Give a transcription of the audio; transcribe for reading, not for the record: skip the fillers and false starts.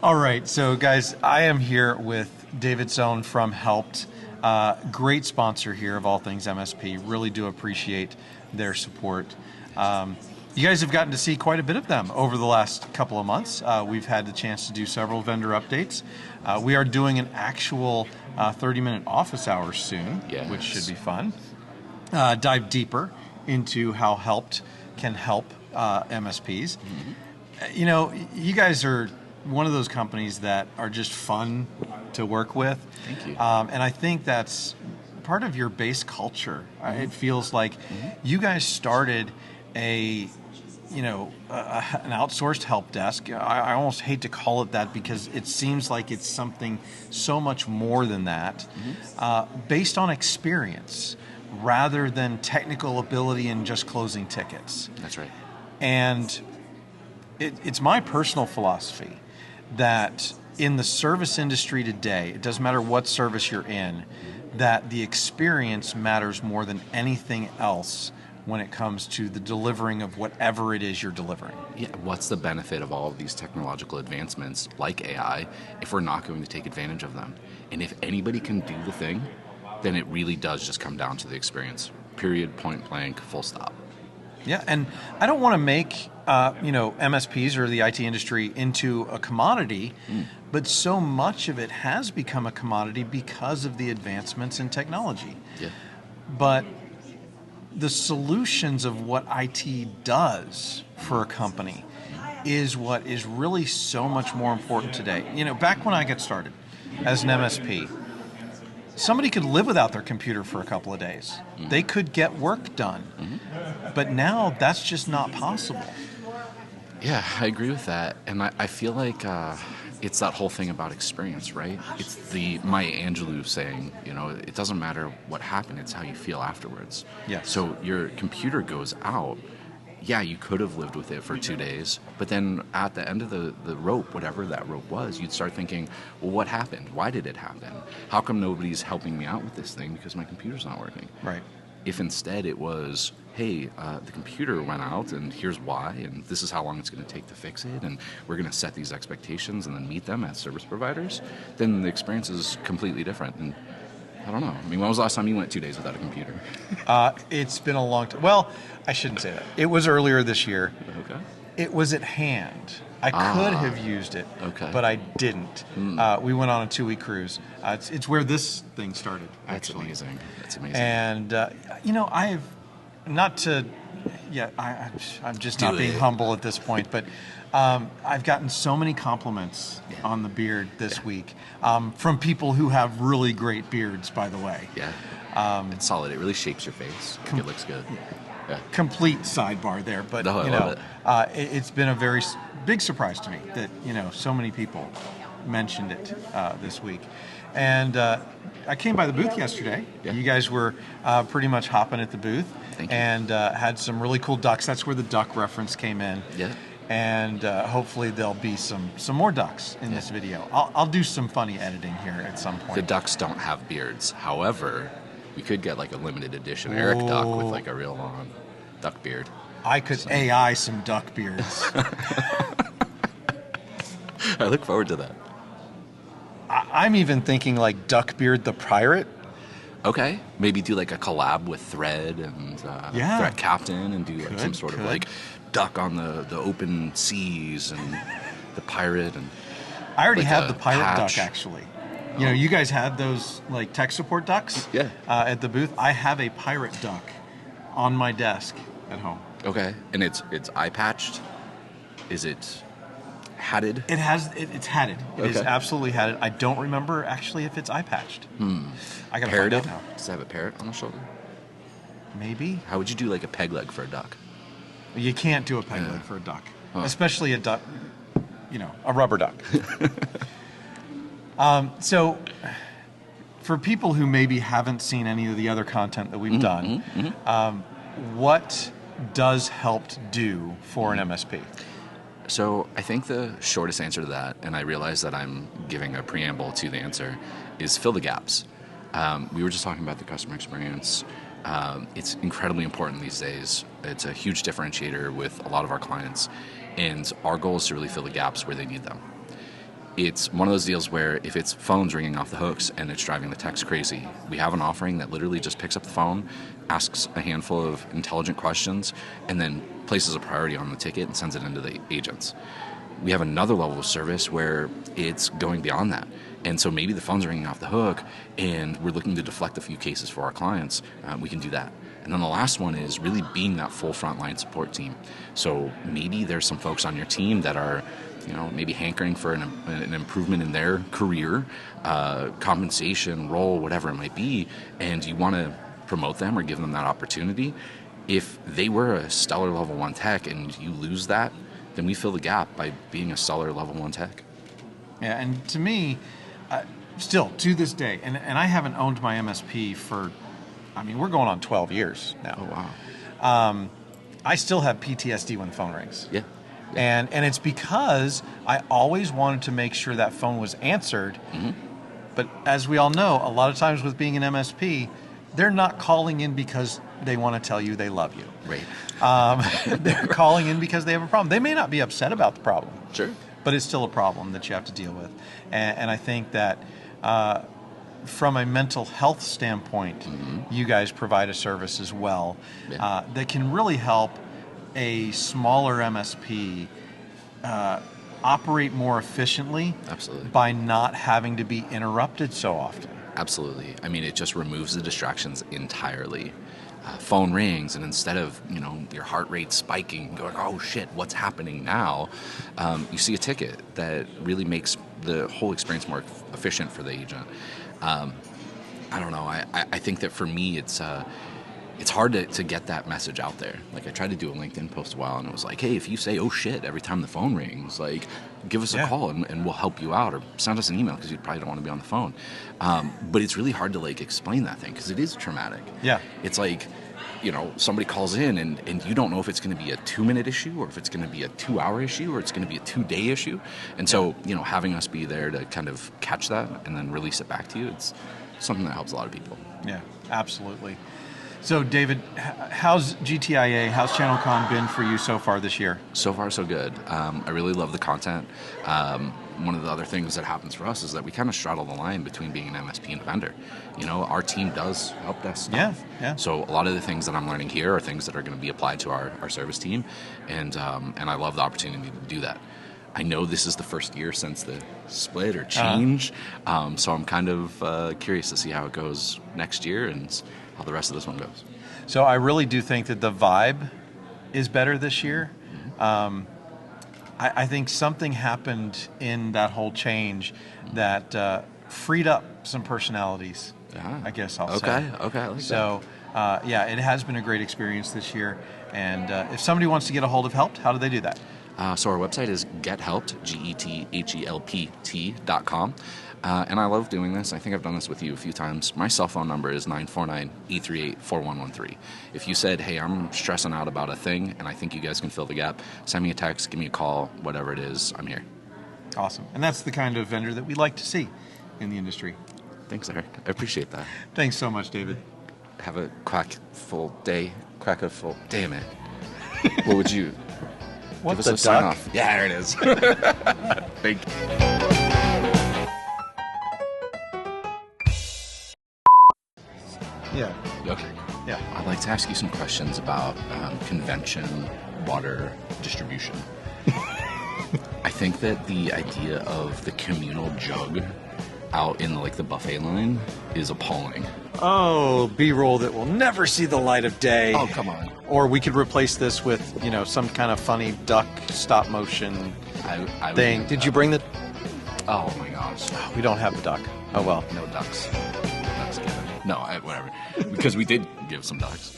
All right, so guys, I am here with David Zone from Helpt. Great sponsor here of all things MSP. Really do appreciate their support. You guys have gotten to see quite a bit of them over the last couple of months. We've had the chance to do several vendor updates. We are doing an actual 30-minute office hours soon, Yes. which should be fun. Dive deeper into how Helpt can help MSPs. Mm-hmm. You know, you guys are one of those companies that are just fun to work with. Thank you. And I think that's part of your base culture. Mm-hmm. It feels like you guys started an outsourced help desk. I almost hate to call it that because it seems like it's something so much more than that, based on experience rather than technical ability and just closing tickets. That's right. And it's my personal philosophy that in the service industry today, it doesn't matter what service you're in, that the experience matters more than anything else when it comes to the delivering of whatever it is you're delivering. Yeah, what's the benefit of all of these technological advancements like AI if we're not going to take advantage of them? And if anybody can do the thing, then it really does just come down to the experience. Period, point blank, full stop. Yeah, and I don't want to make MSPs or the IT industry into a commodity, but so much of it has become a commodity because of the advancements in technology. Yeah. But the solutions of what IT does for a company is what is really so much more important today. You know, back when I got started as an MSP, somebody could live without their computer for a couple of days. Mm-hmm. They could get work done. Mm-hmm. But now that's just not possible. Yeah, I agree with that. And I feel like it's that whole thing about experience, right? It's the Maya Angelou saying, it doesn't matter what happened, it's how you feel afterwards. Yeah. So your computer goes out. Yeah, you could have lived with it for 2 days, but then at the end of the rope, whatever that rope was, you'd start thinking, well, what happened? Why did it happen? How come nobody's helping me out with this thing because my computer's not working? Right. If instead it was, hey, the computer went out and here's why, and this is how long it's going to take to fix it, and we're going to set these expectations and then meet them as service providers, then the experience is completely different. And I don't know. I mean, when was the last time you went 2 days without a computer? It's been a long time. Well, I shouldn't say that. It was earlier this year. Okay. It was at hand. I could have used it, but I didn't. We went on a 2-week cruise. It's where this thing started, actually. That's amazing. And, I'm just not being humble at this point, but I've gotten so many compliments on the beard this week from people who have really great beards, by the way. Yeah. It's solid. It really shapes your face. It looks good. Yeah. Complete sidebar there, but I love it. It's been a very big surprise to me that so many people mentioned it this week. And I came by the booth yesterday. Yeah. You guys were pretty much hopping at the booth. Thank you. And had some really cool ducks. That's where the duck reference came in. Yeah. And hopefully there'll be some more ducks in this video. I'll do some funny editing here at some point. The ducks don't have beards. However, we could get like a limited edition Eric duck with like a real long duck beard. I could AI some duck beards. I look forward to that. I'm even thinking like Duckbeard the Pirate. Okay, maybe do like a collab with Thread and Threat Captain and do like some sort of like duck on the open seas and the pirate and. I already like have the pirate patch. duck actually. You guys had those like tech support ducks. Yeah. At the booth, I have a pirate duck on my desk at home. Okay, and it's eye patched. Is it hatted? It's hatted. It is Okay. absolutely hatted. I don't remember actually if it's eye patched. I gotta Parroted? find out now. Does it have a parrot on the shoulder? Maybe. How would you do like a peg leg for a duck? You can't do a peg leg for a duck, especially a duck. A rubber duck. So, for people who maybe haven't seen any of the other content that we've done, what does Helpt do for an MSP? So I think the shortest answer to that, and I realize that I'm giving a preamble to the answer, is fill the gaps. We were just talking about the customer experience. It's incredibly important these days. It's a huge differentiator with a lot of our clients, and our goal is to really fill the gaps where they need them. it's one of those deals where if it's phones ringing off the hooks and it's driving the techs crazy, we have an offering that literally just picks up the phone, asks a handful of intelligent questions, and then places a priority on the ticket and sends it into the agents. We have another level of service where it's going beyond that. And so maybe the phone's ringing off the hook and we're looking to deflect a few cases for our clients. We can do that. And then the last one is really being that full frontline support team. So maybe there's some folks on your team that are maybe hankering for an improvement in their career, compensation, role, whatever it might be, and you want to promote them or give them that opportunity. If they were a stellar level 1 tech and you lose that, then we fill the gap by being a stellar level 1 tech. Yeah, and to me, still to this day, and I haven't owned my MSP for, we're going on 12 years now. Oh, wow. I still have PTSD when the phone rings. Yeah. And it's because I always wanted to make sure that phone was answered. Mm-hmm. But as we all know, a lot of times with being an MSP, they're not calling in because they want to tell you they love you. Right. They're calling in because they have a problem. They may not be upset about the problem. Sure. But it's still a problem that you have to deal with. And I think that from a mental health standpoint, mm-hmm. you guys provide a service as well that can really help a smaller MSP operate more efficiently. Absolutely. By not having to be interrupted so often. Absolutely. It just removes the distractions entirely. Phone rings, and instead of your heart rate spiking, going, oh shit, what's happening now? You see a ticket that really makes the whole experience more efficient for the agent. I don't know. I think that for me, it's hard to get that message out there. Like I tried to do a LinkedIn post a while and it was like, hey, if you say, oh shit, every time the phone rings, like give us a call and we'll help you out, or send us an email because you probably don't want to be on the phone. But it's really hard to like explain that thing because it is traumatic. Yeah. It's like, somebody calls in and you don't know if it's going to be a 2-minute issue or if it's going to be a 2-hour issue or it's going to be a 2-day issue. And so, having us be there to kind of catch that and then release it back to you, it's something that helps a lot of people. Yeah, absolutely. So, David, how's GTIA, how's ChannelCon been for you so far this year? So far, so good. I really love the content. One of the other things that happens for us is that we kind of straddle the line between being an MSP and a vendor. Our team does help desk stuff. Yeah. So a lot of the things that I'm learning here are things that are going to be applied to our service team, and I love the opportunity to do that. I know this is the first year since the split or change, so I'm kind of curious to see how it goes next year and how the rest of this one goes. So I really do think that the vibe is better this year. Mm-hmm. I think something happened in that whole change that freed up some personalities, I guess I'll say. Okay, I like so, it has been a great experience this year. And if somebody wants to get a hold of Helpt, how do they do that? So our website is gethelpt, GETHELPT.com. And I love doing this. I think I've done this with you a few times. My cell phone number is 949-838-4113. If you said, hey, I'm stressing out about a thing and I think you guys can fill the gap, send me a text, give me a call, whatever it is, I'm here. Awesome. And that's the kind of vendor that we like to see in the industry. Thanks, Eric. I appreciate that. Thanks so much, David. Have a full day. Damn it. What would you... What, give the us a sign duck? off. Yeah, there it is. Thank you. Yeah. Okay. Yeah. I'd like to ask you some questions about convention water distribution. I think that the idea of the communal jug out in the buffet line is appalling. Oh, B-roll that will never see the light of day. Oh, come on. Or we could replace this with, some kind of funny duck stop motion thing. Did you bring the... Oh, my gosh. We don't have the duck. Oh, well. No ducks. Ducks given. No, whatever. Because we did give some ducks.